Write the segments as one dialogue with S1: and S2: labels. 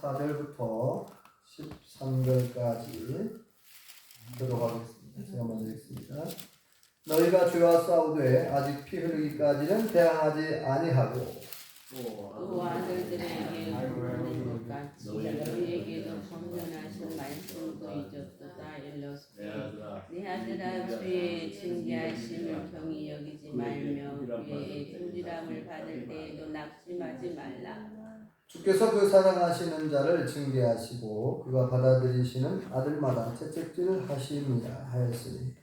S1: 4절부터 13절까지 들어가겠습니다. 제가 먼저 읽습니다. 너희가 죄와 싸우되 아직 피 흘리기까지는 대항하지 아니하고
S2: 또 아들들에게 구하는 것 같이 너희에게도 선언하신 말씀도 잊었도다. 일러스되 네 아들아 주의 징계하심을 경히 여기지 말며 그의 꾸지람을 받을 때에도 낙심하지 말라.
S1: 주께서 그 사랑하시는 자를 징계하시고 그가 받아들이시는 아들마다 채찍질을 하심이라 하였으니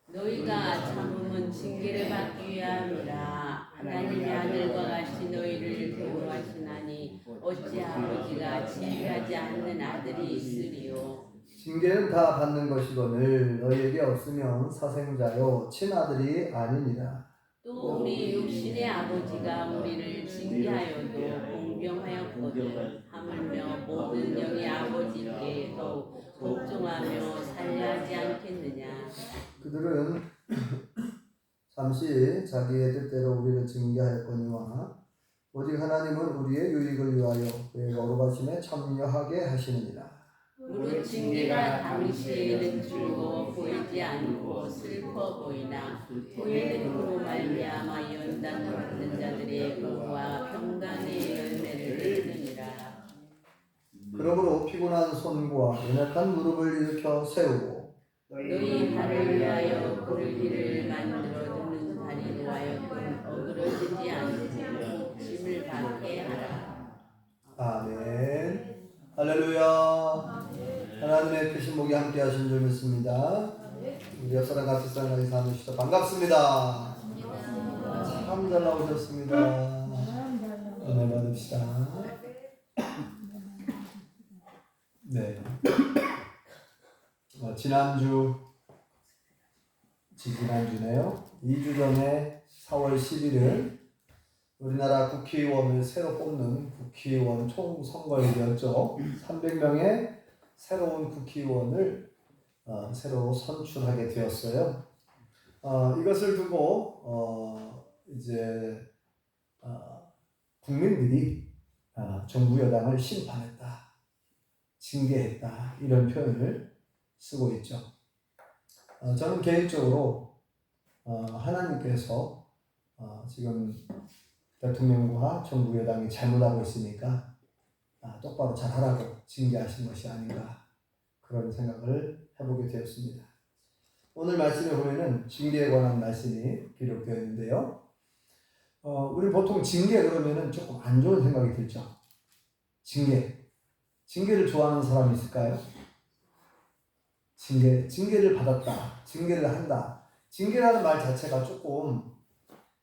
S2: 너희가 참음은 징계를 받기 위함이라. 하나님의 아들과 같이 너희를 대우하시나니 어찌 아버지가 징계하지 않는 아들이 있으리요.
S1: 징계는 다 받는 것이거늘 너희에게 없으면 사생자요 친아들이 아니니라.
S2: 또 우리 육신의 아버지가 우리를 징계하여도 공경하였거든. 하물며 모든 영의 아버지께 더욱 복종하며 살려하지 않겠느냐.
S1: 그들은 잠시 자기의 뜻대로 우리를 징계하였거니와 오직 하나님은 우리의 유익을 위하여 그의 거룩하심에 참여하게 하시느니라.
S2: 무릇 징계가 당시에는 즐거워 보이지 않고 슬퍼 보이나 후에는 그로 말미암아 연단을 받는 자들의 의와 평강의 열매를 맺느니라.
S1: 그러므로 피곤한 손과 연약한 무릎을 일으켜 세우고
S2: 너희 발을 위하여 구르기를 만들어 두는 다리로 하여금 어그러지지 않고 짐을 받게 하라.
S1: 아멘. 할렐루야. 하나님의 크신 목이 함께 하신 줄 믿습니다. 우리 옆사람 같이 사랑하게 사무시다 반갑습니다. 참 잘 나오셨습니다. 은혜 받읍시다. 네. 지난주네요. 2주 전에 4월 11일 우리나라 국회의원을 새로 뽑는 국회의원 총선거일이었죠. 300명의 새로운 국회의원을 새로 선출하게 되었어요. 이것을 두고 이제 국민들이 정부 여당을 심판했다, 징계했다 이런 표현을 쓰고 있죠. 저는 개인적으로 하나님께서 지금 대통령과 정부 여당이 잘못하고 있으니까 똑바로 잘하라고 징계하신 것이 아닌가 그런 생각을 해보게 되었습니다. 오늘 말씀에 보면은 징계에 관한 말씀이 기록되어 있는데요. 우리 보통 징계 그러면은 조금 안 좋은 생각이 들죠. 징계를 좋아하는 사람이 있을까요? 징계를 받았다, 징계를 한다. 징계라는 말 자체가 조금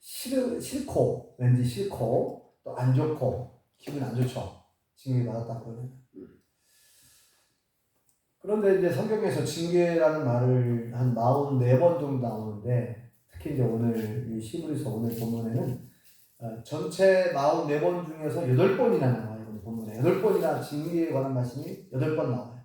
S1: 싫고, 왠지 싫고, 또 안 좋고, 기분 안 좋죠. 징계 받았다 그러면. 그런데 이제 성경에서 징계라는 말을 한 44번 정도 나오는데, 특히 이제 오늘 이 히브리서 오늘 본문에는 전체 44번 중에서 8번이나 나와요. 오늘 본문에 8번이나 징계에 관한 말씀이 8번 나와요.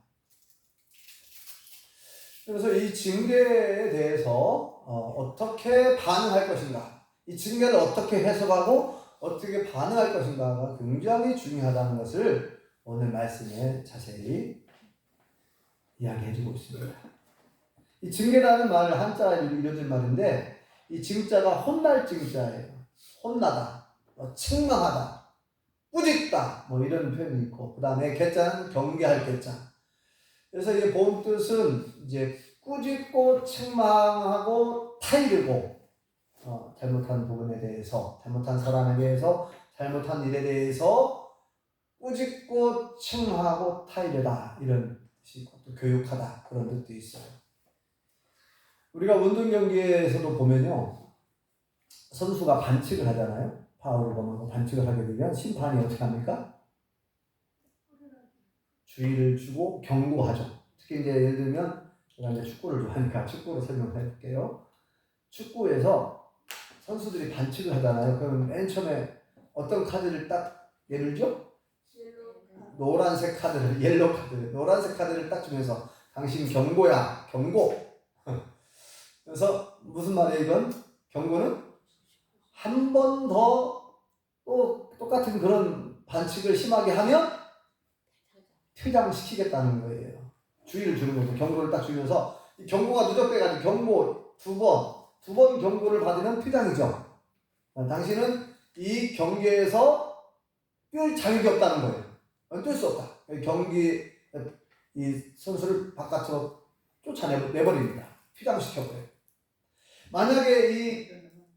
S1: 그래서 이 징계에 대해서 어떻게 반응할 것인가, 이 징계를 어떻게 해석하고 어떻게 반응할 것인가가 굉장히 중요하다는 것을 오늘 말씀에 자세히 이야기해주고 있습니다. 이 징계라는 말을 한자로 이루어진 말인데 이 징자가 혼날 징자예요. 혼나다, 책망하다, 꾸짖다 뭐 이런 표현이 있고, 그 다음에 개자는 경계할 개자. 그래서 이 본 뜻은 이제 꾸짖고 책망하고 타이르고 잘못한 부분에 대해서, 잘못한 사람에 대해서, 잘못한 일에 대해서 꾸짖고 책망하고 타이르다 이런 뜻이 있고, 또 교육하다 그런 뜻도 있어요. 우리가 운동 경기에서도 보면요, 선수가 반칙을 하잖아요. 파울을 범하고 반칙을 하게 되면 심판이 어떻게 합니까? 주의를 주고 경고하죠. 특히 이제 예를 들면 제가 이제 축구를 좋아하니까 축구로 설명해 볼게요. 축구에서 선수들이 반칙을 하잖아요. 그러면 맨 처음에 어떤 카드를 딱 예를 줘? 노란색 카드를, 옐로 카드, 노란색 카드를 딱 주면서 당신 경고야, 경고. 그래서 무슨 말이에요 이건? 경고는 한 번 더 또 똑같은 그런 반칙을 심하게 하면 퇴장시키겠다는 거예요. 주의를 주는 거죠. 경고를 딱 주면서 이 경고가 누적돼가지고 경고 두 번 경고를 받으면 퇴장이죠. 당신은 이 경기에서 뛸 자격이 없다는 거예요. 뛸 수 없다. 경기 이 선수를 바깥으로 쫓아내버립니다. 퇴장시켜버려요. 만약에 이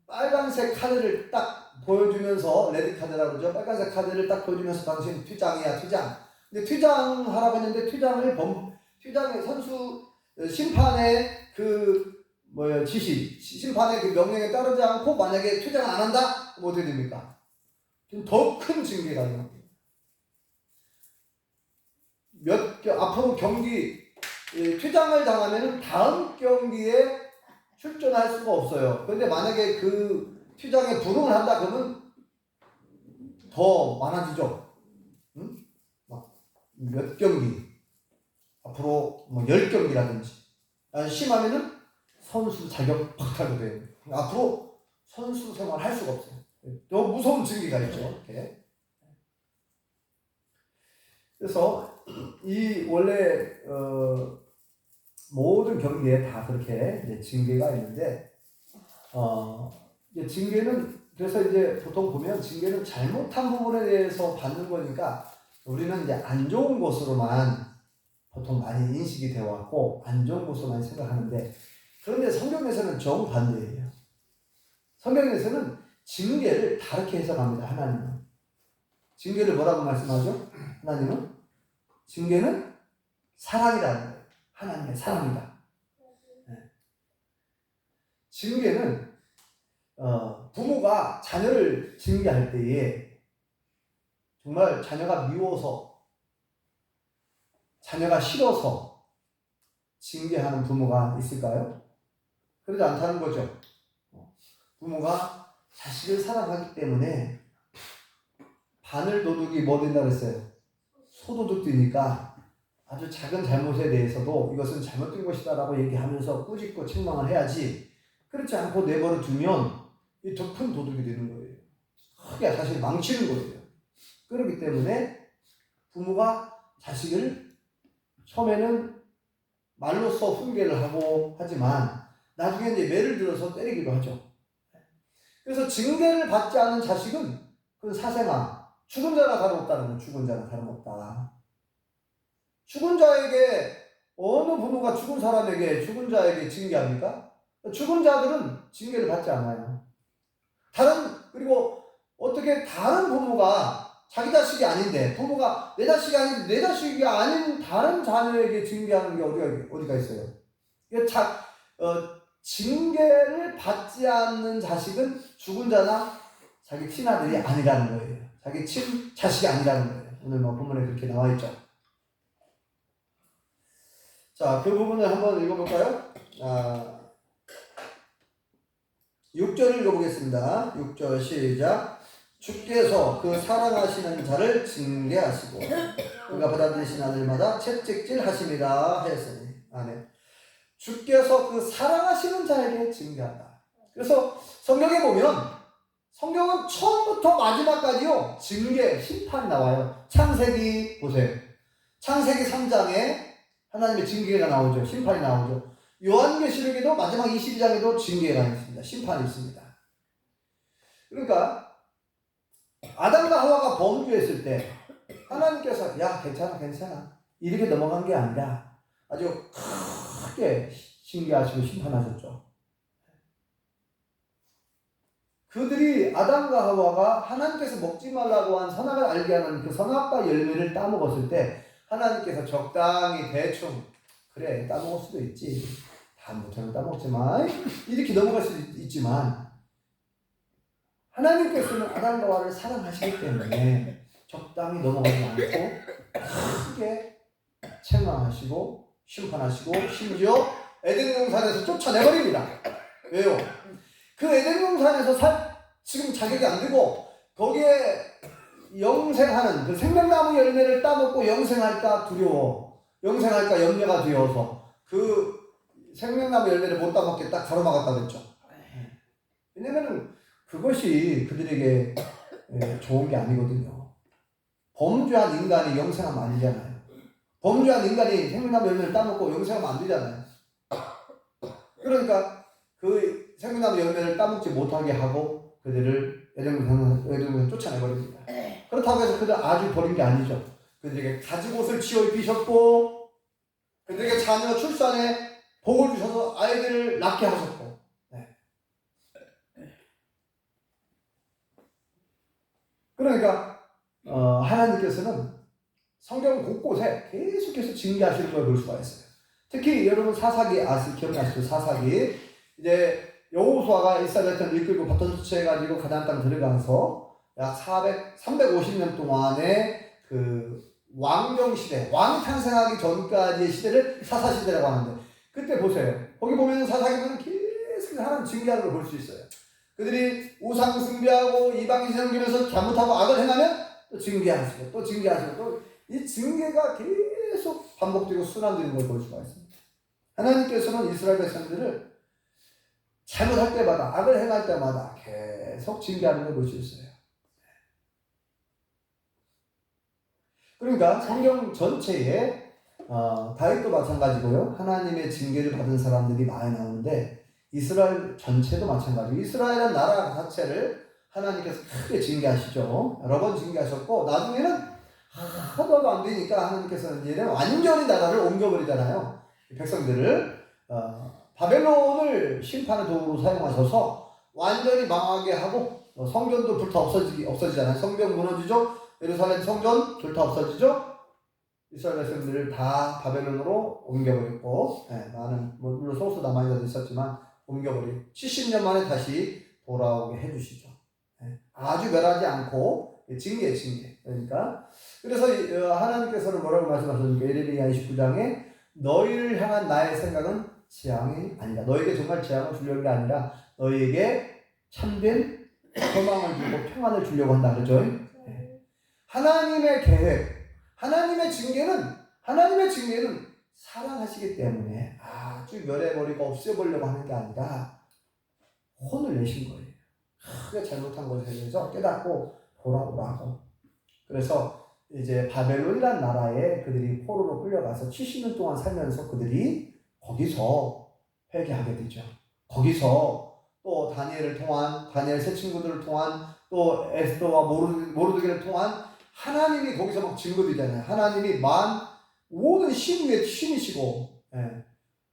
S1: 빨간색 카드를 딱 보여주면서 레드 카드라고 그러죠. 빨간색 카드를 딱 보여주면서 당신 퇴장이야, 퇴장. 근데 퇴장하라고 했는데 퇴장의 선수 심판의 지시, 심판의 그 명령에 따르지 않고 만약에 퇴장 안 한다? 그럼 어떻게 됩니까? 더 큰 징계가 있는 거예요. 앞으로 경기 퇴장을 당하면 다음 경기에 출전할 수가 없어요. 그런데 만약에 그 퇴장에 불응을 한다 그러면 더 많아지죠. 응? 몇 경기 앞으로 10경기라든지 심하면은 선수 자격 박탈도 돼요. 앞으로 선수 생활 할 수가 없어요. 더 무서운 징계가 있죠. 이렇게. 그래서 이 원래 모든 경기에 다 그렇게 이제 징계가 있는데 이제 징계는 그래서 이제 보통 보면 징계는 잘못한 부분에 대해서 받는 거니까 우리는 이제 안 좋은 것으로만 보통 많이 인식이 되어 왔고 안 좋은 것으로만 생각하는데 그런데 성경에서는 정반대예요. 성경에서는 징계를 다르게 해석합니다. 하나님은 징계를 뭐라고 말씀하죠? 하나님은 징계는 사랑이라는 거예요. 하나님의 사랑이다. 네. 징계는 부모가 자녀를 징계할 때에 정말 자녀가 미워서 자녀가 싫어서 징계하는 부모가 있을까요? 그러지 않다는 거죠. 부모가 자식을 사랑하기 때문에 바늘 도둑이 뭐 된다 그랬어요? 소도둑이니까 아주 작은 잘못에 대해서도 이것은 잘못된 것이다 라고 얘기하면서 꾸짖고 책망을 해야지 그렇지 않고 내버려 두면 이 더 큰 도둑이 되는 거예요. 크게 자식을 망치는 거예요. 그렇기 때문에 부모가 자식을 처음에는 말로써 훈계를 하고 하지만 나중에 이제 매를 들어서 때리기도 하죠. 그래서 징계를 받지 않은 자식은 그 사생아, 죽은 자나 다름없다는 거예요. 죽은 자나 다름없다. 죽은 자에게 어느 부모가 죽은 사람에게 죽은 자에게 징계합니까? 죽은 자들은 징계를 받지 않아요. 그리고 어떻게 다른 부모가 자기 자식이 아닌데 부모가 내 자식이 아닌데 내 자식이 아닌 다른 자녀에게 징계하는 게 어디가 있어요? 징계를 받지 않는 자식은 죽은 자나 자기 친아들이 아니라는 거예요. 자기 자식이 아니라는 거예요. 오늘 본문에 그렇게 나와 있죠. 자, 그 부분을 한번 읽어볼까요? 6절을 읽어보겠습니다. 6절 시작. 주께서 그 사랑하시는 자를 징계하시고 그가 받아들이신 아들마다 채찍질 하심이라 하였으니. 아멘. 주께서 그 사랑하시는 자에게 징계한다. 그래서 성경에 보면 성경은 처음부터 마지막까지요 징계, 심판이 나와요. 창세기 보세요. 창세기 3장에 하나님의 징계가 나오죠. 심판이 나오죠. 요한계시록에도 마지막 22장에도 징계가 있습니다. 심판이 있습니다. 그러니까 아담과 하와가 범죄했을 때 하나님께서 야 괜찮아 이렇게 넘어간 게 아니라 아주 크게 징계하시고 심판하셨죠. 그들이 아담과 하와가 하나님께서 먹지 말라고 한 선악을 알게 하는 그 선악과 열매를 따먹었을 때 하나님께서 적당히 대충 그래 따먹을 수도 있지 다음부터는 따먹지만 이렇게 넘어갈 수도 있지만 하나님께서는 아담과 하와를 사랑하시기 때문에 적당히 넘어가지 않고 크게 책망하시고 심판하시고 심지어 에덴 동산에서 쫓아내버립니다. 왜요? 그 에덴 동산에서 지금 자격이 안 되고 거기에 영생하는 그 생명나무 열매를 따먹고 영생할까 두려워 영생할까 염려가 되어서 그 생명나무 열매를 못 따먹게 딱 가로막았다 그랬죠. 왜냐면은 그것이 그들에게 좋은 게 아니거든요. 범죄한 인간이 영생하면 아니잖아요. 범죄한 인간이 생명나무 열매를 따먹고 영생하면 안 되잖아요. 그러니까 그 생명나무 열매를 따먹지 못하게 하고 그들을 에덴에서 쫓아내버립니다. 그렇다고 해서 그들 아주 버린 게 아니죠. 그들에게 가죽옷을 지어 입히셨고 그들에게 자녀 출산에 복을 주셔서 아이들을 낳게 하셨고, 네. 그러니까 하나님께서는 성경 곳곳에 계속해서 징계하시는 걸 볼 수가 있어요. 특히 여러분 사사기 기억나시죠? 사사기 이제 여호수아가 이스라엘 편을 이끌고 바톤 투치해가지고 가나안 땅 들어가서 약 350년 동안의 그 왕정 시대, 왕 탄생하기 전까지의 시대를 사사 시대라고 하는데 그때 보세요. 거기 보면 사사기는 계속 하나님 징계하는 걸 볼 수 있어요. 그들이 우상 숭배하고 이방인 섬기면서 잘못하고 악을 행하면 또 징계하시고 또 징계하시고 또 이 징계가 계속 반복되고 순환되는 걸 볼 수가 있습니다. 하나님께서는 이스라엘 백성들을 잘못할 때마다 악을 행할 때마다 계속 징계하는 걸 볼 수 있어요. 그러니까 성경 전체에 다윗도 마찬가지고요. 하나님의 징계를 받은 사람들이 많이 나오는데 이스라엘 전체도 마찬가지고 이스라엘은 나라 자체를 하나님께서 크게 징계하시죠. 여러 번 징계하셨고 나중에는 하나도 안 되니까 하나님께서는 이제 완전히 나라를 옮겨버리잖아요. 백성들을 바벨론을 심판의 도구로 사용하셔서 완전히 망하게 하고 성전도 불타 없어지잖아요. 성벽 무너지죠. 예루살렘 성전 불타 없어지죠. 이스라엘 백성들을 다 바벨론으로 옮겨버렸고, 많은 물론 소수 남아있는 있었지만 옮겨버리고 70년 만에 다시 돌아오게 해주시죠. 아주 멸하지 않고 징계. 그러니까 그래서 하나님께서는 뭐라고 말씀하셨습니까? 예레미야 29장에 너희를 향한 나의 생각은 재앙이 아니다. 너에게 정말 재앙을 주려는 게 아니라 너희에게 참된 소망을 주고 평안을 주려고 한다. 그렇죠? 하나님의 계획, 하나님의 징계는 사랑하시기 때문에 아주 멸해버리고 없애버리려고 하는 게 아니라 혼을 내신 거예요. 크게 잘못한 것에 대해서 깨닫고 돌아오라고. 그래서 이제 바벨론이라는 나라에 그들이 포로로 끌려가서 70년 동안 살면서 그들이 거기서 회개하게 되죠. 거기서 또 다니엘을 통한 다니엘 세 친구들을 통한 또 에스더와 모르드게를 통한 하나님이 거기서 막 증거되잖아요. 하나님이 모든 신이시고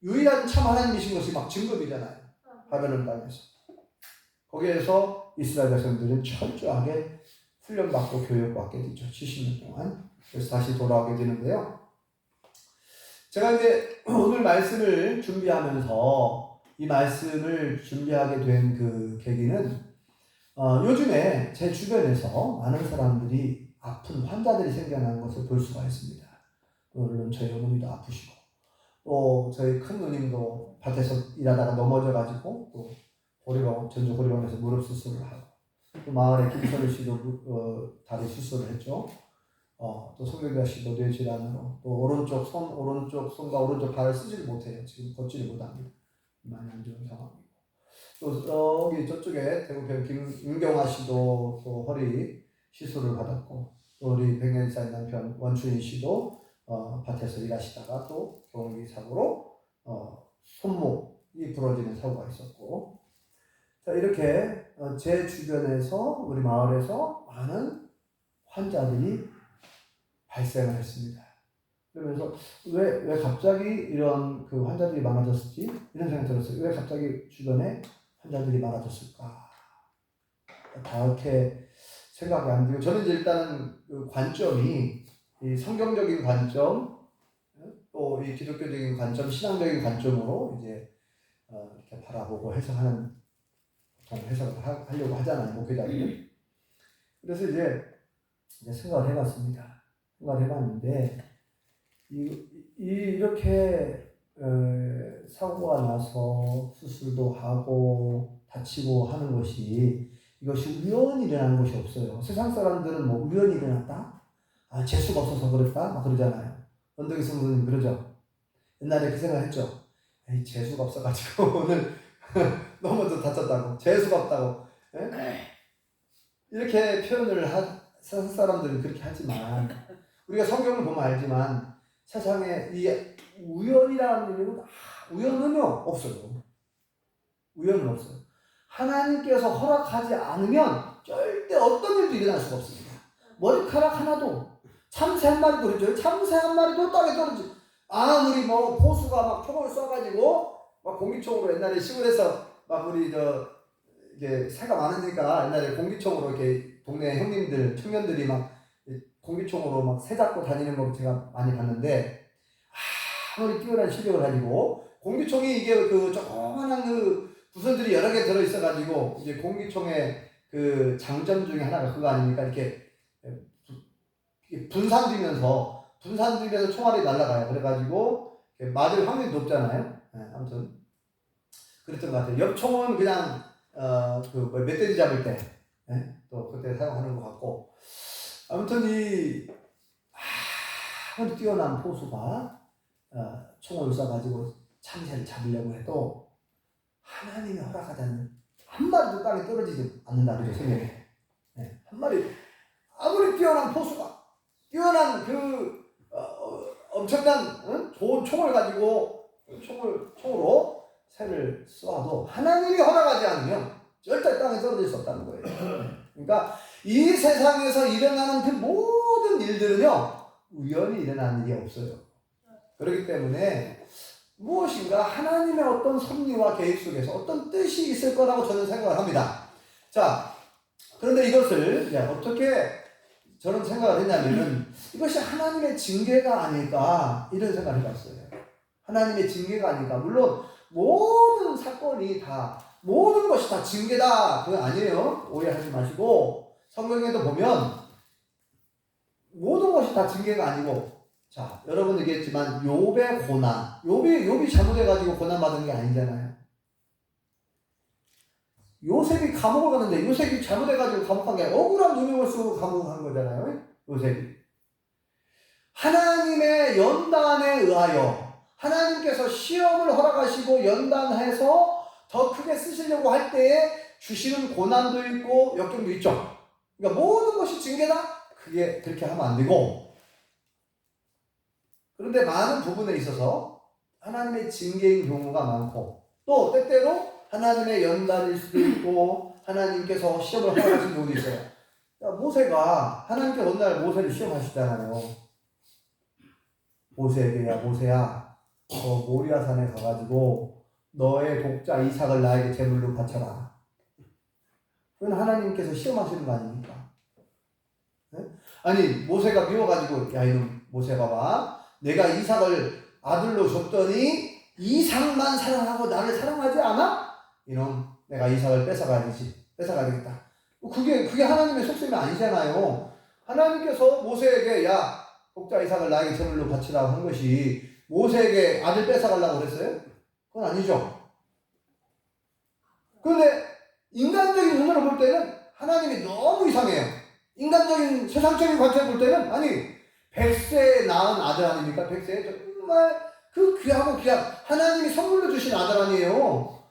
S1: 유일한 참 하나님이신 것이 막 증거되잖아요. 바벨론 땅에서. 거기에서 이스라엘 백성들은 철저하게 훈련받고 교육받게 되죠. 70년 동안. 그래서 다시 돌아오게 되는데요. 제가 이제 오늘 말씀을 준비하면서 이 말씀을 준비하게 된 그 계기는 요즘에 제 주변에서 많은 사람들이 아픈 환자들이 생겨나는 것을 볼 수가 있습니다. 물론 저희 어머니도 아프시고 또 저희 큰 누님도 밭에서 일하다가 넘어져가지고 또 전주 고리병원에서 무릎 수술을 하고 또 마을에 김선우 씨도 다리 수술을 했죠. 또 송경자 씨도 뇌질환으로 또 오른쪽 손과 오른쪽 발을 쓰지를 못해요. 지금 걷지를 못합니다. 많이 안 좋은 상황이고 또 저쪽에 대구병 김경화 씨도 또 허리 시술을 받았고 또 우리 백년사의 남편 원춘희 씨도 밭에서 일하시다가 또 경운기 사고로 손목이 부러지는 사고가 있었고 자 이렇게 제 주변에서 우리 마을에서 많은 환자들이 발생을 했습니다. 그러면서 왜 갑자기 이런 그 환자들이 많아졌을지 이런 생각이 들었어요. 왜 갑자기 주변에 환자들이 많아졌을까? 다 이렇게 생각이 안 들고 저는 이제 일단은 그 관점이 이 성경적인 관점 또 이 기독교적인 관점, 신앙적인 관점으로 이제 이렇게 바라보고 해석하는 보통 해석을 하려고 하잖아요, 목회자들이. 그래서 이제 생각을 해봤습니다. 생각을 해봤는데 이렇게 사고가 나서 수술도 하고 다치고 하는 것이 이것이 우연히 일어나는 것이 없어요. 세상 사람들은 뭐 우연히 일어났다? 재수가 없어서 그랬다? 막 그러잖아요. 원덕이 성도님 그러죠. 옛날에 그 생각했죠. 재수가 없어가지고 오늘 넘어져 다쳤다고. 재수가 없다고. 이렇게 표현을 세상 사람들은 그렇게 하지만 우리가 성경을 보면 알지만 세상에 이 우연이라는 일은 우연은요 없어요. 우연은 없어요. 하나님께서 허락하지 않으면 절대 어떤 일도 일어날 수가 없습니다. 머리카락 하나도, 참새 한 마리도 그렇죠. 참새 한 마리도 땅에 떨어지. 아무리 뭐 포수가 막 총을 쏴가지고 막 공기총으로 옛날에 시골에서 막 우리 이게 새가 많으니까 옛날에 공기총으로 이렇게 동네 형님들 청년들이 막 공기총으로 막 새 잡고 다니는 거 제가 많이 봤는데, 아무리 뛰어난 실력을 가지고 공기총이 이게 그 조그만한 그 부선들이 여러 개 들어 있어가지고 이제 공기총의 그 장점 중에 하나가 그거 아닙니까? 이렇게 분산되면서 총알이 날아가요. 그래가지고 맞을 확률이 높잖아요. 네, 아무튼 그랬던 것 같아요. 엽총은 그냥 그 멧돼지 잡을 때, 네? 또 그때 사용하는 것 같고, 아무튼 이 아무리 뛰어난 포수가 총을 쏴가지고 참새를 잡으려고 해도 하나님이 허락하자는 한 마리도 땅에 떨어지지 않는다는 생각에, 네, 한 마리 아무리 뛰어난 포수가 뛰어난 그 엄청난 좋은 총을 가지고 총으로 새를 쏘아도 하나님이 허락하지 않으면 절대 땅에 떨어질 수 없다는 거예요. 그러니까 이 세상에서 일어나는 그 모든 일들은요 우연히 일어나는 일이 없어요. 그렇기 때문에 무엇인가 하나님의 어떤 섭리와 계획 속에서 어떤 뜻이 있을 거라고 저는 생각을 합니다. 자, 그런데 이것을 어떻게 저는 생각을 했냐면은 이것이 하나님의 징계가 아닐까 이런 생각을 해봤어요. 하나님의 징계가 아닐까. 물론 모든 사건이 다 모든 것이 다 징계다 그건 아니에요. 오해하지 마시고 성경에도 보면 모든 것이 다 징계가 아니고, 자 여러분 얘기했지만 욥의 고난, 욥이 잘못해가지고 고난받은 게 아니잖아요. 요셉이 감옥을 가는데 요셉이 잘못해가지고 감옥한 게 아니라 억울한 누명을 쓰고 감옥을 간 거잖아요. 요셉이 하나님의 연단에 의하여 하나님께서 시험을 허락하시고 연단해서 더 크게 쓰시려고 할 때에 주시는 고난도 있고 역경도 있죠. 그러니까 모든 것이 징계다? 그게 그렇게 하면 안 되고, 그런데 많은 부분에 있어서 하나님의 징계인 경우가 많고, 또 때때로 하나님의 연단일 수도 있고 하나님께서 시험을 허락하신 경우도 있어요. 모세가 하나님께서 어느 날 모세를 시험하시잖아요. 모세에게 야 모세야 너 모리아산에 가가지고 너의 독자 이삭을 나에게 제물로 바쳐라. 그건 하나님께서 시험하시는 거 아닙니까? 네? 아니 모세가 미워가지고 야 이놈 모세 봐봐, 내가 이삭을 아들로 줬더니 이삭만 사랑하고 나를 사랑하지 않아? 이놈 내가 이삭을 뺏어가야 되겠다. 그게 하나님의 속셈이 아니잖아요. 하나님께서 모세에게 야 독자 이삭을 나에게 제물로 바치라고 한 것이 모세에게 아들 뺏어가려고 그랬어요? 그건 아니죠. 그런데 인간적인 눈으로 볼 때는 하나님이 너무 이상해요. 인간적인 세상적인 관점을 볼 때는 아니 100세에 낳은 아들 아닙니까? 100세에 정말 그 귀하고 귀한 하나님이 선물로 주신 아들 아니에요.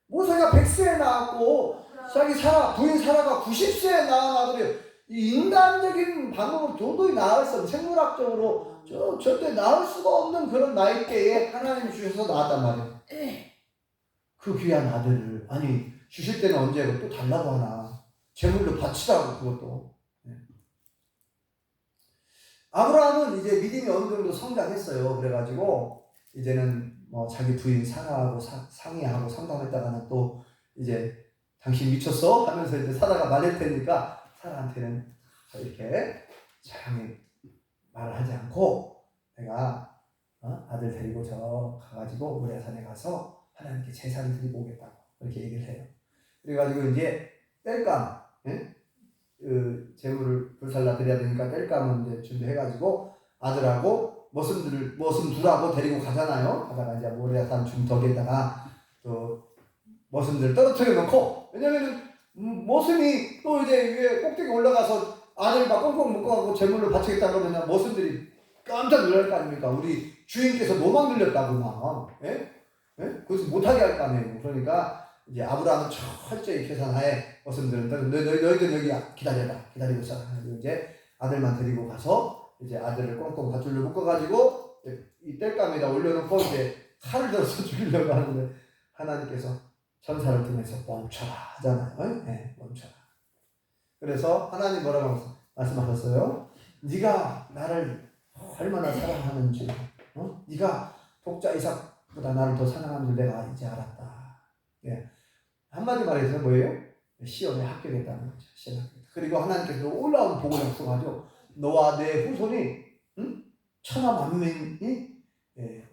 S1: 모세가 100세에 낳았고 자기 부인 사라가 90세에 낳은 아들이 이 인간적인 방법으로 도저히 낳을 수 없는, 생물학적으로 절대 낳을 수가 없는 그런 나이대에 하나님이 주셔서 낳았단 말이에요. 그 귀한 아들을 아니 주실 때는 언제 또 달라고 하나, 제물로 바치라고. 그것도 아브라함은 이제 믿음이 어느 정도 성장했어요. 그래가지고 이제는 뭐 자기 부인 사라하고 상의하고 상담했다가는 또 이제 당신 미쳤어? 하면서 이제 사라가 말릴 테니까 사라한테는 이렇게 조용히 말을 하지 않고 내가 아들 데리고 저 가가지고 모리아산에 가서 하나님께 제사를 드리고 오겠다고 그렇게 얘기를 해요. 그래가지고 이제 땔감, 그 제물을 불살라 드려야 되니까 땔감을 이제 준비해가지고 아들하고 머슴들하고 데리고 가잖아요. 가다가 이제 모리아산 중턱에다가 또 머슴들 떨어뜨려 놓고, 왜냐면은 머슴이 또 이제 위에 꼭대기 올라가서 아들 막 꽁꽁 묶어가고 제물로 바치겠다 그러면 머슴들이 깜짝 놀랄 거 아닙니까? 우리 주인께서 노망 들렸다고 막, 그것을 못하게 할 거 아니에요. 그러니까 이제 아브라함은 철저히 계산하에 머슴들은 너희들 여기 기다리고 있어. 이제 아들만 데리고 가서 이제 아들을 꽁꽁 밧줄로 묶어가지고 이 땔감에다 올려놓고 이제 칼을 들어서 죽이려고 하는데 하나님께서 천사를 통해서 멈춰라 하잖아요. 네, 멈춰라. 그래서 하나님 뭐라고 말씀하셨어요? 네가 나를 얼마나 사랑하는지, 네가 독자 이삭보다 나를 더 사랑하는 줄 내가 이제 알았다. 예. 한마디 말해서 뭐예요? 시험에 합격했다는 거죠. 시험에 합격. 그리고 하나님께서 놀라운 복을 약속하죠. 너와 내 후손이 천하 만민이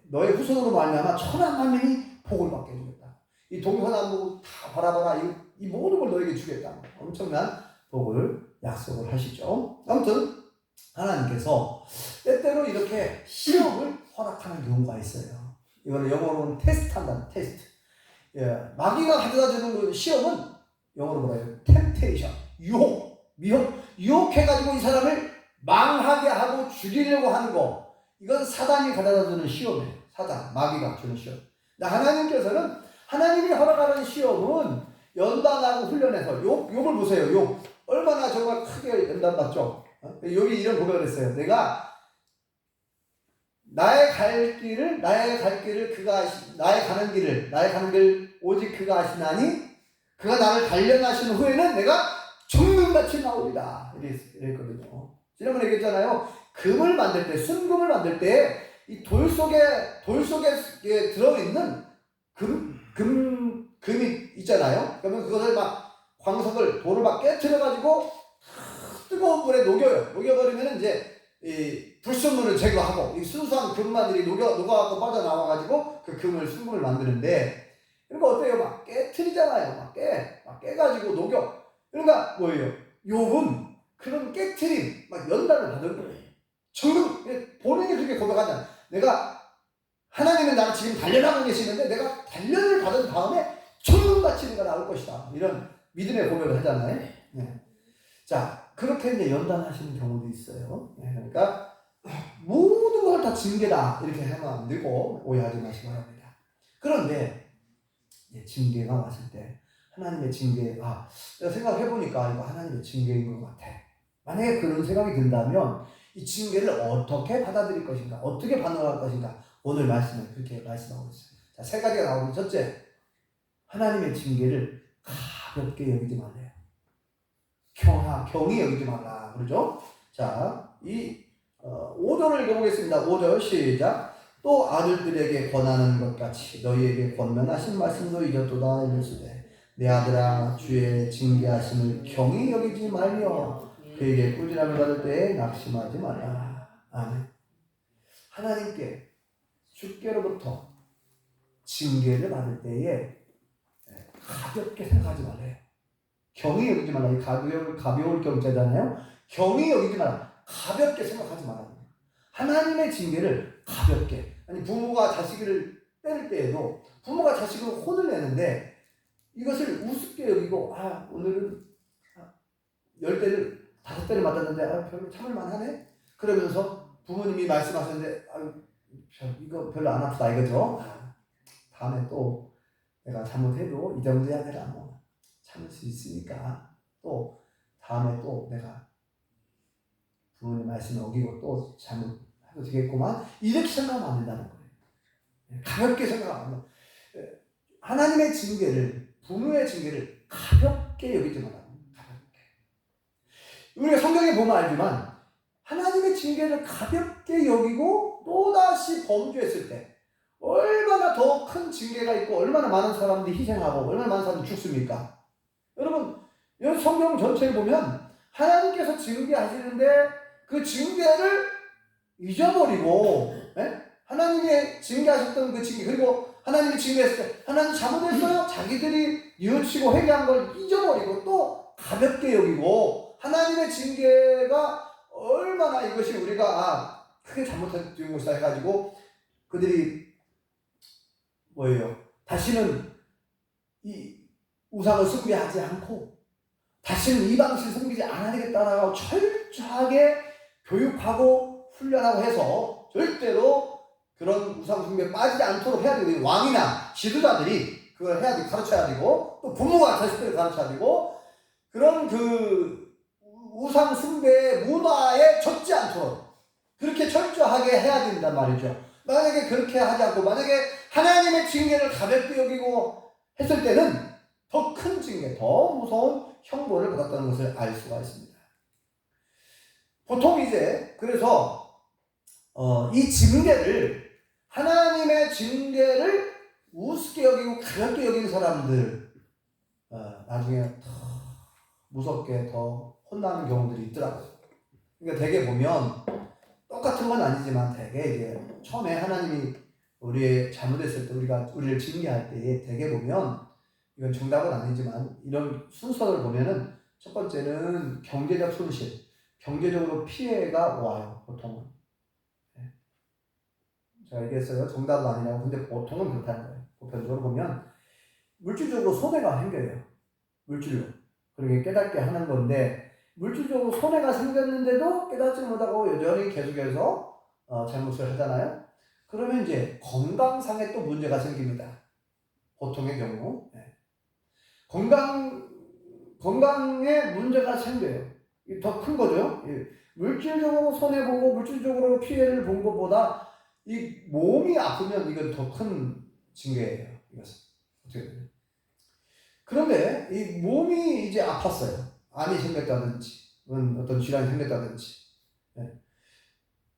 S1: 너의 후손으로 말미암아 천하 만민이 복을 받게 해주겠다. 이 동서남북 다 바라봐라. 이 모든 걸 너에게 주겠다. 엄청난 복을 약속을 하시죠. 아무튼 하나님께서 때때로 이렇게 시험을 허락하는 경우가 있어요. 이거는 영어로는 테스트한다. 테스트. 예, 마귀가 가져다주는 그 시험은 영어로 뭐라 해요? 템테이션, 유혹, 미혹, 유혹해가지고 이 사람을 망하게 하고 죽이려고 하는 거. 이건 사단이 가져다주는 시험이에요. 사단, 마귀가 주는 시험. 하나님께서는 하나님이 허락하는 시험은 연단하고 훈련해서 욕을 보세요. 욕 얼마나 정말 크게 연단받죠. 여기 이런 고백을 했어요. 내가 나의 가는 길 오직 그가 아시나니 그가 나를 단련하신 후에는 내가 정금같이 나오리라 이랬거든요. 지난번에 얘기했잖아요. 금을 만들 때, 순금을 만들 때 이 돌 속에 들어있는 금이 있잖아요. 그러면 그것을 막 돌을 막 깨트려가지고 뜨거운 물에 녹여요. 녹여버리면 이제 이 불순물을 제거하고 이 순수한 금만들이 녹아갖고 빠져나와가지고 그 순금을 만드는데, 그러니까 어때요? 막 깨트리잖아요. 막 깨가지고 녹여. 그러니까 뭐예요? 욥은 그런 깨트림, 막 연단을 받은 거예요. 정금, 본인이 그렇게 고백하잖아요. 내가 하나님은 나를 지금 단련하고 계시는데 내가 단련을 받은 다음에 정금같이 내가 나올 것이다. 이런 믿음의 고백을 하잖아요. 네. 자, 그렇게 이제 연단하시는 경우도 있어요. 네, 그러니까 모든 걸 다 징계다 이렇게 하면 안 되고 오해하지 마시기 바랍니다. 그런데 징계가 왔을 때 하나님의 징계가 내가 생각해보니까 이거 하나님의 징계인 것 같아. 만약에 그런 생각이 든다면 이 징계를 어떻게 받아들일 것인가, 어떻게 반응할 것인가, 오늘 말씀은 그렇게 말씀하고 있어요. 자, 세 가지가 나오는데, 첫째, 하나님의 징계를 가볍게 여기지 말래요. 경히 여기지 말라 그러죠. 자, 이 5절을 읽어보겠습니다. 5절 시작. 또 아들들에게 권하는 것 같이 너희에게 권면하신 말씀도 잊었도다. 이르시되 내 아들아 주의 징계하심을 경히 여기지 말며 그에게 꾸지람을 받을 때에 낙심하지 말라. 아멘. 하나님께 주께로부터 징계를 받을 때에 가볍게 생각하지 말래요. 경히 여기지 말라. 이 가벼울 경자잖아요. 경히 여기지 말라. 가볍게 생각하지 말라. 하나님의 징계를 가볍게. 아니, 부모가 자식을 때릴 때에도 부모가 자식을 혼을 내는데 이것을 우습게 여기고, 오늘은 10대를 5대를 맞았는데 별로 참을 만하네? 그러면서 부모님이 말씀하셨는데 이거 별로 안 아프다 이거죠. 다음에 또 내가 잘못해도 이 정도야 내가 뭐 참을 수 있으니까 또 다음에 또 내가 부모님 말씀을 어기고 또 잘못해도 되겠구만, 이렇게 생각하면 안 된다는 거예요. 가볍게 생각하면 하나님의 징계를, 부모의 징계를 가볍게 여기지 말라. 가볍게. 우리가 성경에 보면 알지만 하나님의 징계를 가볍게 여기고 또다시 범죄했을 때 얼마나 더 큰 징계가 있고 얼마나 많은 사람들이 희생하고 얼마나 많은 사람들이 죽습니까? 여러분, 여기 성경 전체를 보면 하나님께서 징계하시는데 그 징계를 잊어버리고, 하나님의 징계하셨던 그 징계, 그리고 하나님이 징계했을 때 하나님 잘못했어요? 자기들이 뉘우치고 회개한 걸 잊어버리고 또 가볍게 여기고, 하나님의 징계가 얼마나 이것이 우리가 크게 잘못한 것이다 해가지고 그들이 뭐예요? 다시는 이 우상을 숭배하지 않고 다시는 이 방식을 섬기지 않아야겠다라고 철저하게 교육하고 훈련하고 해서 절대로 그런 우상 숭배에 빠지지 않도록 해야 되고, 왕이나 지도자들이 그걸 해야 되고 가르쳐야 되고, 또 부모가 자식들을 가르쳐야 되고, 그런 그 우상 숭배의 문화에 젖지 않도록 그렇게 철저하게 해야 된단 말이죠. 만약에 그렇게 하지 않고 만약에 하나님의 징계를 가볍게 여기고 했을 때는 더 큰 징계, 더 무서운 형벌을 받았다는 것을 알 수가 있습니다. 보통 이제 그래서 이 징계를 하나님의 징계를 우습게 여기고 가볍게 여기는 사람들 나중에 더 무섭게 더 혼나는 경우들이 있더라고요. 그러니까 대개 보면 똑같은 건 아니지만 대개 이제 처음에 하나님이 우리의 잘못했을 때 우리를 징계할 때 대개 보면 이건 정답은 아니지만 이런 순서를 보면은 첫 번째는 경제적 손실, 경제적으로 피해가 와요. 보통은. 제가 얘기했어요. 정답은 아니라고. 근데 보통은 그렇다는 거예요. 보편적으로 보면 물질적으로 손해가 생겨요. 물질로. 그렇게 깨닫게 하는 건데 물질적으로 손해가 생겼는데도 깨닫지 못하고 여전히 계속해서 잘못을 하잖아요. 그러면 이제 건강상에 또 문제가 생깁니다. 보통의 경우. 건강에 문제가 생겨요. 더 큰 거죠. 물질적으로 손해보고 물질적으로 피해를 본 것보다 이 몸이 아프면 이건 더 큰 징계예요. 이것은. 어떻게 보면. 그런데 이 몸이 이제 아팠어요. 암이 생겼다든지, 어떤 질환이 생겼다든지.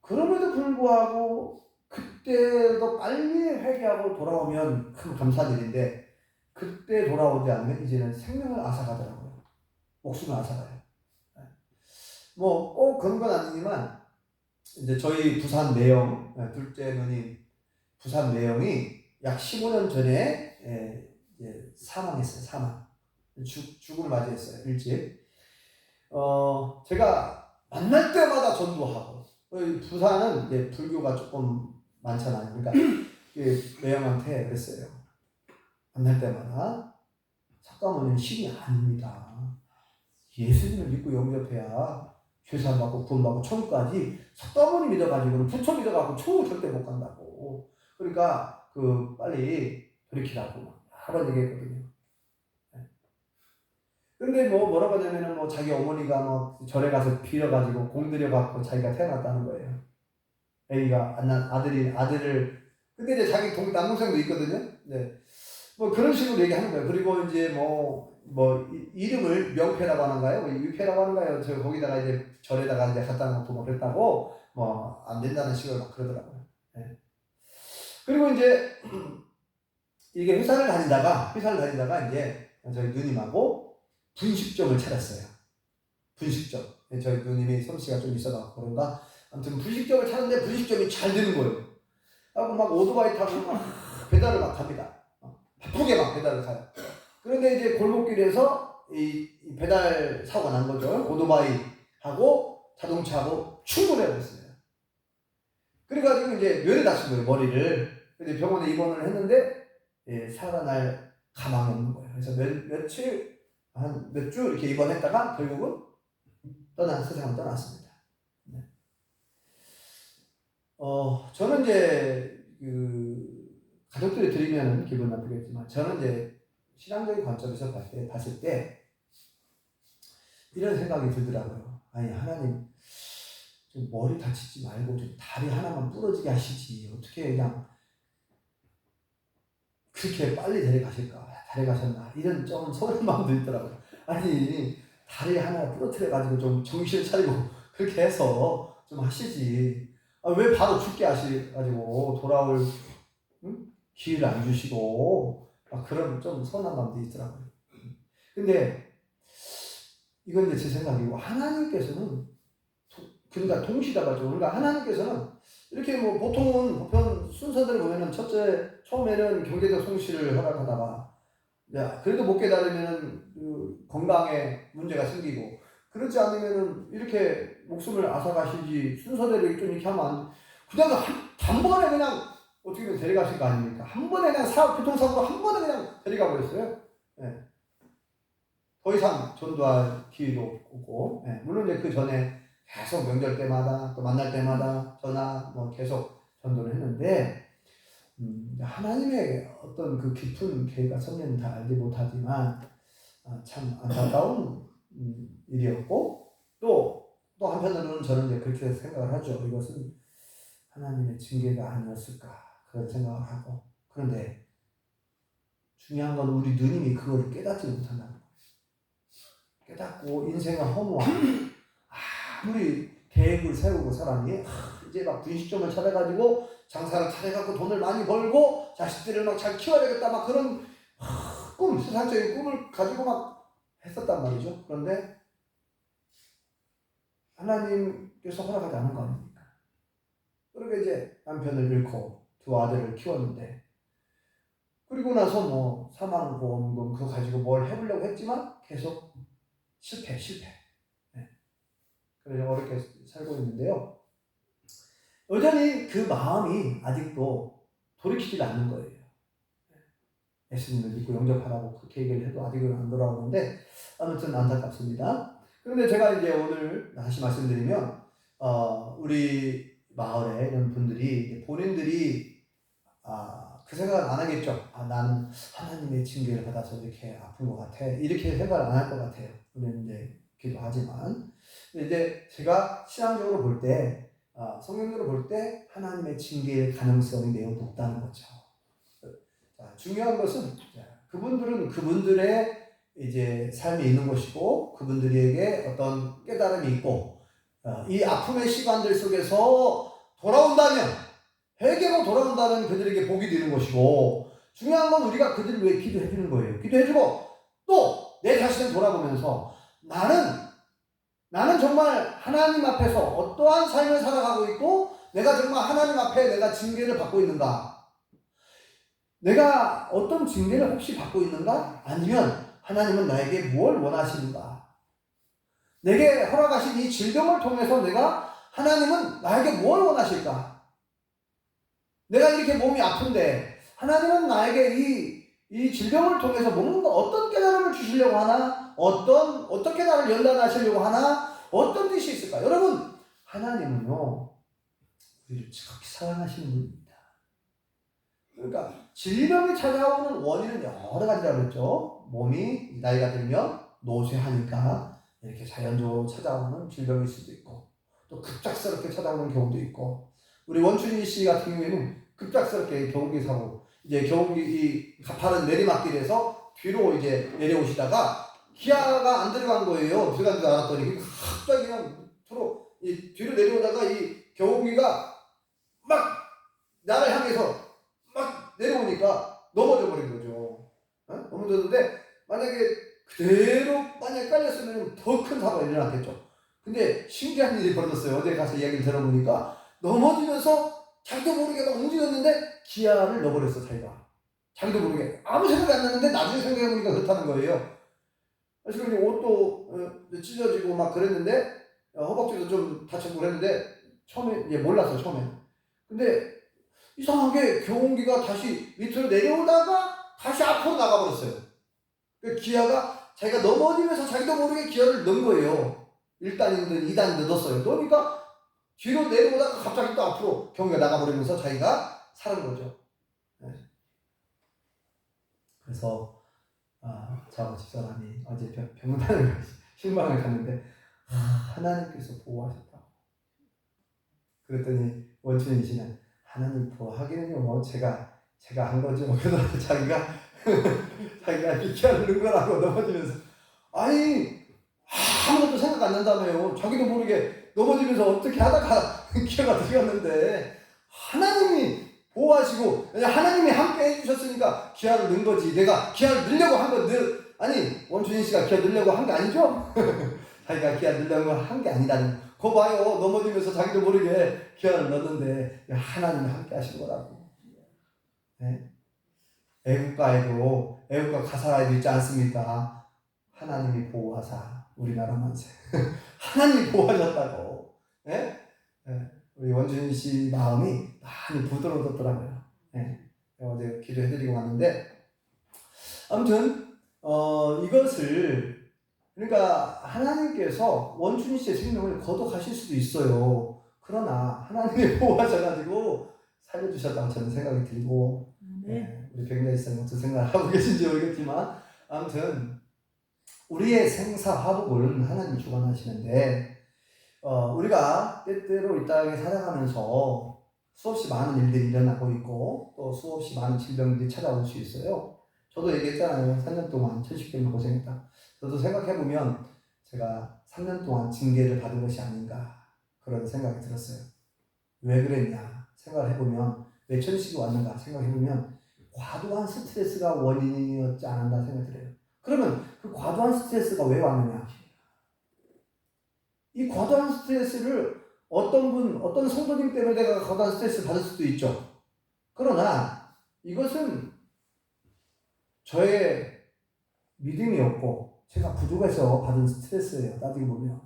S1: 그럼에도 불구하고 그때도 빨리 회개하고 돌아오면 큰 감사한 일인데 그때 돌아오지 않으면 이제는 생명을 앗아가더라고요. 목숨을 앗아가요. 뭐 꼭 그런 건 아니지만 이제 저희 부산 매형 둘째 누님 부산 매형이 약 15년 전에 사망했어요. 사망. 죽음을 맞이했어요. 일찍. 제가 만날 때마다 전도하고 부산은 이제 불교가 조금 많잖아요. 그러니까 매형한테 그랬어요. 만날 때마다 석가모니는 신이 아닙니다. 예수님을 믿고 영접해야 죄사함 받고 구원받고 천국 가지 석가모니 믿어가지고는 부처 믿어가지고 천국 절대 못 간다고. 그러니까 빨리 돌이키라고 여러 얘기했거든요. 근데 뭐라고 하냐면은 자기 어머니가 절에 가서 빌어가지고 공들여갖고 자기가 태어났다는 거예요. 애기가 아들을 근데 이제 자기 남동생도 있거든요. 네. 그런 식으로 얘기하는 거예요. 그리고 이제 이름을 명패라고 하는가요? 유패라고 하는가요? 저 거기다가 이제 절에다가 이제 갖다 놓고 그랬다고 안 된다는 식으로 막 그러더라고요. 네. 그리고 이제 이게 회사를 다니다가 이제 저희 누님하고 분식점을 차렸어요. 분식점. 저희 누님이 솜씨가 좀 있어서 그런가. 아무튼 분식점을 차렸는데 분식점이 잘 되는 거예요. 하고 막 오토바이 타고 막 배달을 막 갑니다. 바쁘게 막 배달을 가요. 그런데 이제 골목길에서 이 배달 사고가 난 거죠. 오토바이하고 자동차하고 충돌해 버렸어요. 그래가지고 이제 뇌를 다친 거예요. 머리를. 근데 병원에 입원을 했는데 살아날 가망이 없는 거예요. 그래서 며칠 한 몇 주 이렇게 입원했다가 결국은 세상을 떠났습니다. 네. 저는 이제 가족들이 들으면 기분 나쁘겠지만 저는 이제 신앙적인 관점에서 봤을 때 이런 생각이 들더라고요. 아니 하나님 좀 머리 다치지 말고 좀 다리 하나만 부러지게 하시지 어떻게 그냥 그렇게 빨리 데려가셨나 이런 좀 서운한 마음도 있더라고요. 아니 다리 하나 부러뜨려가지고 좀 정신을 차리고 그렇게 해서 좀 하시지. 왜 바로 죽게 하셔가지고 돌아올 기회를 안 주시고 그런 좀 서운한 마음도 있더라고요. 근데 이건 이제 제 생각이고 하나님께서는 그러니까 동시다발적. 그러니까 하나님께서는 이렇게 보편 순서대로 보면은 첫째 처음에는 경제적 손실을 허락하다가 그래도 못 깨달으면은 건강에 문제가 생기고 그렇지 않으면은 이렇게 목숨을 앗아가시지 순서대로 좀 이렇게 하면 그냥 단번에 그냥 어떻게 보면 데려가신 거 아닙니까? 한 번에 그냥 교통사고로 한 번에 그냥 데려가 버렸어요. 네. 더 이상 전도할 기회도 없고 물론 이제 그 전에 계속 명절 때마다 또 만날 때마다 전화 계속 전도를 했는데 하나님의 어떤 그 깊은 계획과 섭리는 다 알지 못하지만 참 안타까운 일이었고 또 또 한편으로는 저는 이제 그렇게 생각을 하죠. 이것은 하나님의 징계가 아니었을까 그런 생각을 하고, 그런데 중요한 건 우리 누님이 그걸 깨닫지 못한다는 거예요. 깨닫고 인생을 허무하고 아무리 계획을 세우고 사람이 이제 막 분식점을 차려가지고 장사를 잘해갖고 돈을 많이 벌고 자식들을 막 잘 키워야 되겠다 막 그런 꿈, 세상적인 꿈을 가지고 막 했었단 말이죠. 그런데 하나님께서 허락하지 않은 거 아닙니까? 그러게 이제 남편을 잃고 두 아들을 키웠는데, 그리고 나서 뭐 사망보험금 그거 가지고 뭘 해보려고 했지만 계속 실패. 네. 그래서 어렵게 살고 있는데요. 여전히 그 마음이 아직도 돌이키지 않는 거예요. 예수님을 믿고 영접하라고 그렇게 얘기를 해도 아직은 안 돌아오는데, 아무튼 안타깝습니다. 그런데 제가 이제 오늘 다시 말씀드리면, 우리 마을에 이런 분들이, 본인들이, 그 생각을 안 하겠죠. 나는 하나님의 징계를 받아서 이렇게 아픈 것 같아. 이렇게 생각을 안 할 것 같아요. 우리는 이제 기도하지만. 근데 이제 제가 신앙적으로 볼 때, 성경적으로 볼 때 하나님의 징계의 가능성이 매우 높다는 거죠. 중요한 것은 그분들은 그분들의 이제 삶이 있는 것이고, 그분들에게 어떤 깨달음이 있고, 이 아픔의 시간들 속에서 돌아온다면, 회개로 돌아온다면 그들에게 복이 되는 것이고, 중요한 건 우리가 그들을 위해 기도해 주는 거예요. 기도해주고 또 내 자신을 돌아보면서 나는 정말 하나님 앞에서 어떠한 삶을 살아가고 있고, 내가 정말 하나님 앞에 내가 징계를 받고 있는가, 내가 어떤 징계를 혹시 받고 있는가, 아니면 하나님은 나에게 뭘 원하시는가, 내게 허락하신 이 질병을 통해서 하나님은 나에게 뭘 원하실까, 내가 이렇게 몸이 아픈데 하나님은 나에게 이 질병을 통해서 뭔가 어떤 깨달음을 주시려고 하나, 어떻게 나를 연단하시려고 하나, 어떤 뜻이 있을까. 여러분, 하나님은요 우리를 지극히 사랑하시는 분입니다. 그러니까 질병이 찾아오는 원인은 여러 가지라고 그랬죠. 몸이 나이가 들면 노쇠하니까 이렇게 자연적으로 찾아오는 질병일 수도 있고, 또 급작스럽게 찾아오는 경우도 있고, 우리 원춘희 씨 같은 경우에는 급작스럽게 경운기 사고, 이제 경운기 이 가파른 내리막길에서 뒤로 이제 내려오시다가 기아가 안 들어간 거예요. 들어간 줄 알았더니 갑자기 그냥 뒤로 내려오다가 이 경운기가 막 나를 향해서 막 내려오니까 넘어져 버린 거죠. 넘어졌는데 만약에 그대로 깔렸으면 더 큰 사고가 일어났겠죠. 근데 신기한 일이 벌어졌어요. 어제 가서 이야기를 들어보니까 넘어지면서 자기도 모르게 막 움직였는데 기아를 넣어버렸어. 자기도 모르게 아무 생각이 안 났는데 나중에 생각해보니까 그렇다는 거예요. 그래서 옷도 찢어지고 막 그랬는데, 허벅지도 좀 다치고 그랬는데, 처음에 이제 몰랐어요. 처음에. 근데 이상하게 경운기가 다시 밑으로 내려오다가 다시 앞으로 나가버렸어요. 그 기아가 자기가 넘어지면서 자기도 모르게 기아를 넣은 거예요. 1단이든 2단이든 넣었어요. 그러니까 뒤로 내려오다가 갑자기 또 앞으로 경운기가 나가버리면서 자기가 살은 거죠. 네. 그래서 저하고 집사람이 어제 병원을 신방을 갔는데 하나님께서 보호하셨다고. 그랬더니 원춘희 씨는 하나님 보호하기는요 뭐 제가 한 거죠. 그래서 자기가 기아를 넣은 거라고 넘어지면서, 아니 아무것도 생각 안 난다며요. 자기도 모르게 넘어지면서 어떻게 하다가 기아가 들어갔는데 하나님이 보호하시고 하나님이 함께 해주셨으니까 기아를 넣은 거지. 내가 기아를 넣으려고 한 건 아니 원춘희 씨가 기아 넣으려고 한 게 아니죠? 자기가 기아 넣으려고 한 게 아니다는 거 봐요. 넘어지면서 자기도 모르게 기아를 넣었는데 하나님이 함께 하신 거라고. 네? 애국가 가사에도 있지 않습니까? 하나님이 보호하사 우리나라 만세. 하나님이 보호하셨다고. 네? 네. 우리 원준희 씨 마음이 많이 부드러워졌더라고요. 네. 어제 기도해드리고 왔는데, 아무튼 이것을, 그러니까 하나님께서 원준희 씨의 생명을 거둬가실 수도 있어요. 그러나 하나님이 보호하셔가지고 살려주셨다고 저는 생각이 들고, 네. 우리 백내시장님 어떤 생각을 하고 계신지 모르겠지만, 아무튼 우리의 생사화복을 하나님이 주관하시는데, 우리가 때때로 이 땅에 살아가면서 수없이 많은 일들이 일어나고 있고 또 수없이 많은 질병들이 찾아올 수 있어요. 저도 얘기했잖아요. 3년 동안 천식병 고생했다. 저도 생각해보면 제가 3년 동안 징계를 받은 것이 아닌가 그런 생각이 들었어요. 왜 그랬냐 생각을 해보면 왜 천식이 왔는가 생각해보면 과도한 스트레스가 원인이었지 않았나 생각이 들어요. 그러면 그 과도한 스트레스가 왜 왔느냐? 이 과도한 스트레스를 어떤 성도님 때문에 내가 과도한 스트레스를 받을 수도 있죠. 그러나 이것은 저의 믿음이 없고 제가 부족해서 받은 스트레스예요. 따지고 보면.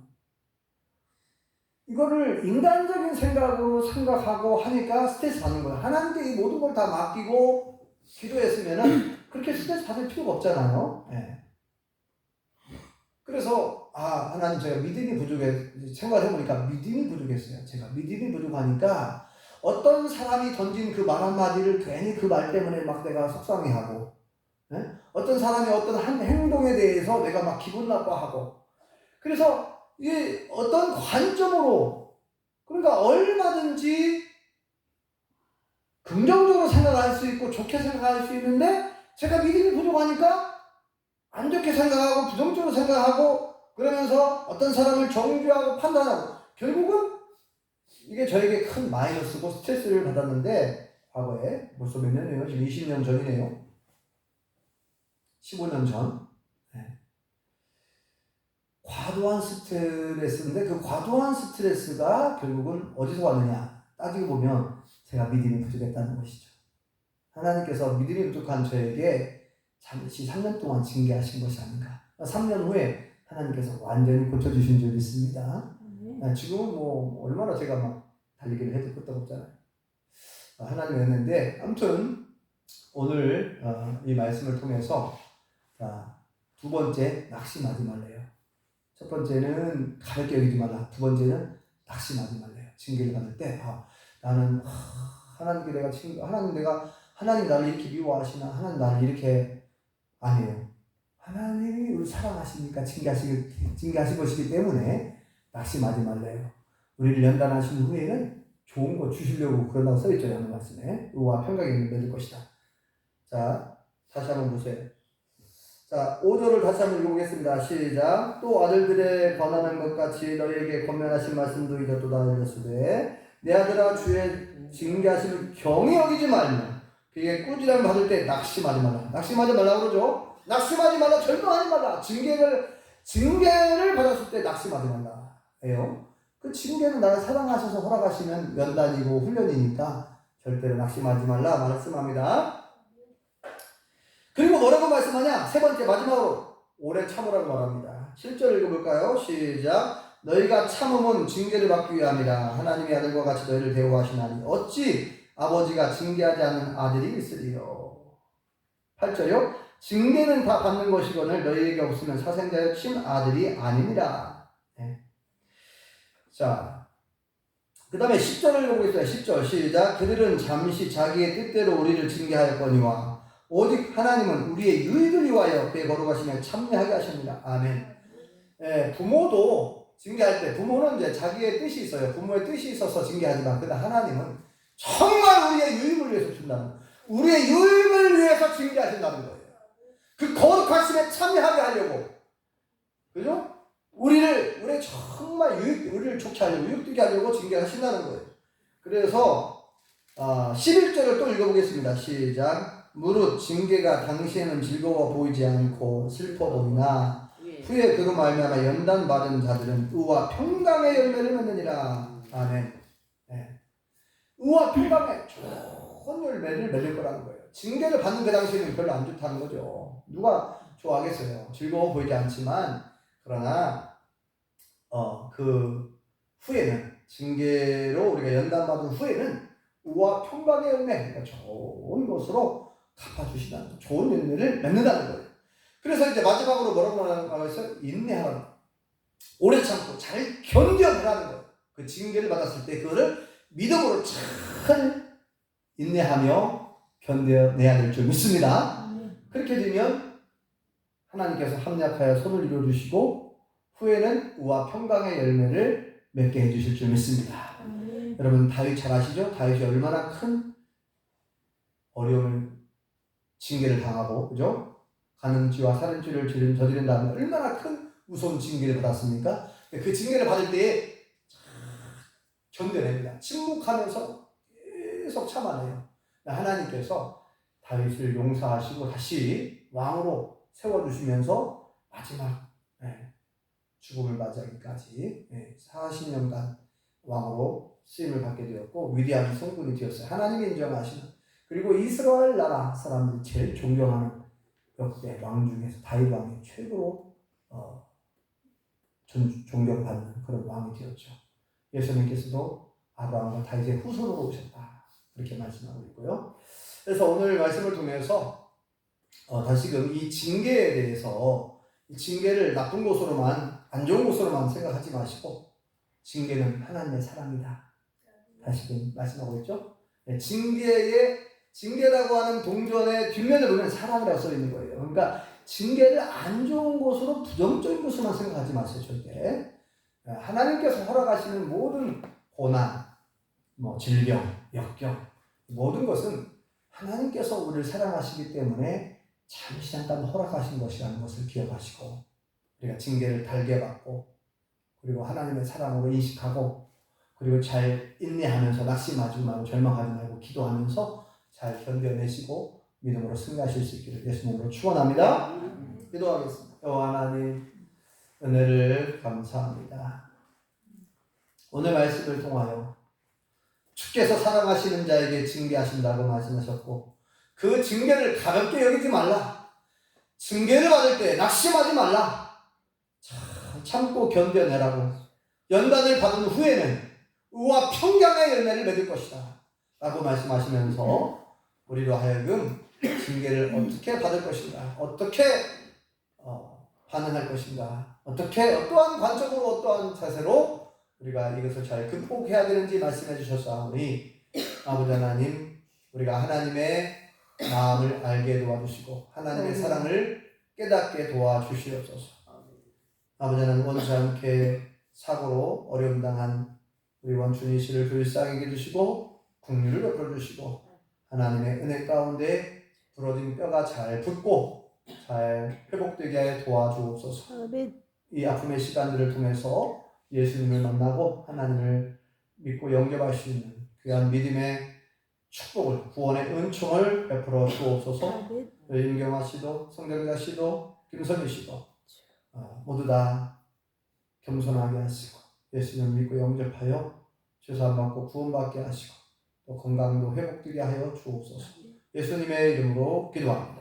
S1: 이거를 인간적인 생각으로 생각하고 하니까 스트레스 받는 거예요. 하나님께 이 모든 걸 다 맡기고 기도했으면은 그렇게 스트레스 받을 필요가 없잖아요. 네. 그래서 하나님 제가 믿음이 부족해 생각을 해보니까 믿음이 부족했어요. 제가 믿음이 부족하니까 어떤 사람이 던진 그 말 한마디를 괜히 그 말 때문에 막 내가 속상해하고 네? 어떤 사람이 어떤 한 행동에 대해서 내가 막 기분 나빠하고 그래서 이게 어떤 관점으로 그러니까 얼마든지 긍정적으로 생각할 수 있고 좋게 생각할 수 있는데 제가 믿음이 부족하니까 안 좋게 생각하고 부정적으로 생각하고 그러면서 어떤 사람을 정죄하고 판단하고 결국은 이게 저에게 큰 마이너스고 스트레스를 받았는데 과거에 벌써 몇 년이에요? 지금 20년 전이네요. 15년 전. 네. 과도한 스트레스인데 그 과도한 스트레스가 결국은 어디서 왔느냐 따지고 보면 제가 믿음이 부족했다는 것이죠. 하나님께서 믿음이 부족한 저에게 잠시 3년 동안 징계하신 것이 아닌가. 3년 후에 하나님께서 완전히 고쳐주신 줄 믿습니다. 지금은 뭐 얼마나 제가 막 달리기를 해도 끝도 없잖아요. 하나님이 했는데 아무튼 오늘 이 말씀을 통해서 두 번째 낙심하지 말래요. 첫 번째는 가볍게 여기지 말라. 두 번째는 낙심하지 말래요. 징계를 받을 때 나는 하나님께 하나님 나를 이렇게 미워하시나 하나님 나를 이렇게 아니에요. 하나님이 우리 사랑하시니까 징계하신 것이기 때문에 낙심하지 말래요. 우리를 연단하신 후에는 좋은 거 주시려고 그런다고 써있죠. 하는 말씀에 의와 평강을 맺을 것이다. 자, 다시 한번 보세요. 자, 5절을 다시 한번 읽어보겠습니다. 시작. 또 아들들의 권하는 것 같이 너희에게 권면하신 말씀도 이것도다 알렸으되 내 아들아 주의 징계하심을 경히 여기지 말며 그에게 꾸지람 받을 때 낙심하지 말라. 낙심하지 말라 그러죠. 낙심하지 말라. 절망하지 말라. 징계를 받았을 때 낙심하지 말라. 예요. 그 징계는 나를 사랑하셔서 허락하시는 연단이고 훈련이니까 절대로 낙심하지 말라 말씀합니다. 그리고 뭐라고 말씀하냐? 세 번째 마지막으로 오래 참으라고 말합니다. 7절 읽어볼까요? 시작. 너희가 참음은 징계를 받기 위함이라. 하나님의 아들과 같이 너희를 대우하시나니 어찌 아버지가 징계하지 않는 아들이 있으리요. 8절요. 징계는 다 받는 것이거늘 너희에게 없으면 사생자여 친 아들이 아니니라. 네. 자, 그 다음에 10절을 읽어보겠습니다. 10절 시작. 그들은 잠시 자기의 뜻대로 우리를 징계하였거니와 오직 하나님은 우리의 유익을 위하여 그의 거룩하심에 참여하게 하십니다. 아멘. 예, 부모도 징계할 때 부모는 이제 자기의 뜻이 있어요. 부모의 뜻이 있어서 징계하지만 그러나 하나님은 정말 우리의 유익을 위해서 준다는 거예요. 우리의 유익을 위해서 징계하신다는 거예요. 그 거룩하심에 참여하게 하려고. 그죠? 우리를 정말 우리를 좋게 하려고, 유익되게 하려고 징계하신다는 거예요. 그래서 11절을 또 읽어보겠습니다. 시작. 무릇 징계가 당시에는 즐거워 보이지 않고 슬퍼 보이나 후에 그로 말미암아 연단받은 자들은 의와 평강의 열매를 맺느니라. 아멘. 네. 의와 평강의 좋은 열매를 맺을 거라는 거예요. 징계를 받는 그 당시에는 별로 안 좋다는 거죠. 누가 좋아하겠어요. 즐거워 보이지 않지만 그러나 그 후에는 징계로 우리가 연단받은 후에는 의와 평강의 열매, 그러니까 좋은 것으로 갚아주신다는 거, 좋은 열매를 맺는다는 거예요. 그래서 이제 마지막으로 뭐라고 말하고 있어요? 인내하라. 오래 참고 잘 견뎌내라는 거예요. 그 징계를 받았을 때 그거를 믿음으로 잘 인내하며 견뎌내야 될 줄 믿습니다. 그렇게 되면 하나님께서 합력하여 손을 이루어주시고 후에는 의와 평강의 열매를 맺게 해주실 줄 믿습니다. 여러분 다윗 잘 아시죠? 다윗이 얼마나 큰 어려움을 징계를 당하고 그죠? 간음죄와 살인죄를 저지른 다음에 얼마나 큰 무서운 징계를 받았습니까? 그 징계를 받을 때에 견뎌냅니다. 침묵하면서 계속 참아내요. 하나님께서 다윗을 용서하시고 다시 왕으로 세워주시면서 마지막 죽음을 맞이하기까지 40년간 왕으로 쓰임을 받게 되었고 위대한 성군이 되었어요. 하나님이 인정하시는 그리고 이스라엘 나라 사람들이 제일 존경하는 역대 왕 중에서 다윗 왕이 최고로 존경받는 그런 왕이 되었죠. 예수님께서도 아브라함과 다윗의 후손으로 오셨다 그렇게 말씀하고 있고요. 그래서 오늘 말씀을 통해서 다시금 이 징계에 대해서 이 징계를 나쁜 것으로만 안 좋은 것으로만 생각하지 마시고 징계는 하나님의 사랑이다 다시금 말씀하고 있죠. 징계라고 하는 동전의 뒷면에 보면 사랑이라고 써 있는 거예요. 그러니까 징계를 안 좋은 것으로 부정적인 것으로만 생각하지 마세요. 절대. 하나님께서 허락하시는 모든 고난, 질병, 역경 모든 것은 하나님께서 우리를 사랑하시기 때문에 잠시 잠깐 허락하신 것이라는 것을 기억하시고 우리가 징계를 달게 받고 그리고 하나님의 사랑으로 인식하고 그리고 잘 인내하면서 낙심하지 말고 절망하지 말고 기도하면서 잘 견뎌내시고 믿음으로 승리하실 수 있기를 예수님으로 축원합니다. 기도하겠습니다. 하나님 은혜를 감사합니다. 오늘 말씀을 통하여 주께서 사랑하시는 자에게 징계하신다고 말씀하셨고 그 징계를 가볍게 여기지 말라. 징계를 받을 때 낙심하지 말라. 참고 견뎌내라고. 연단을 받은 후에는 의와 평강의 열매를 맺을 것이다 라고 말씀하시면서 우리로 하여금 징계를 어떻게 받을 것인가, 어떻게 반응할 것인가, 어떠한 관점으로 어떠한 자세로 우리가 이것을 잘 극복해야 되는지 말씀해 주셨사오니 아버지 하나님 우리가 하나님의 마음을 알게 도와주시고 하나님의 사랑을 깨닫게 도와주시옵소서. 아버지 하나님 원치 않게 사고로 어려움 당한 우리 원춘희 씨를 불쌍히 해주시고 긍휼을 베풀어 주시고 하나님의 은혜 가운데 부러진 뼈가 잘 붙고 잘 회복되게 하여 도와주옵소서. 이 아픔의 시간들을 통해서 예수님을 만나고 하나님을 믿고 영접할 수 있는 귀한 믿음의 축복을 구원의 은총을 베풀어 주옵소서. 임경아 씨도 성경자 씨도 김선희 씨도 모두 다 겸손하게 하시고 예수님을 믿고 영접하여 죄사함 받고 구원받게 하시고 또 건강도 회복되게 하여 주옵소서. 예수님의 이름으로 기도합니다.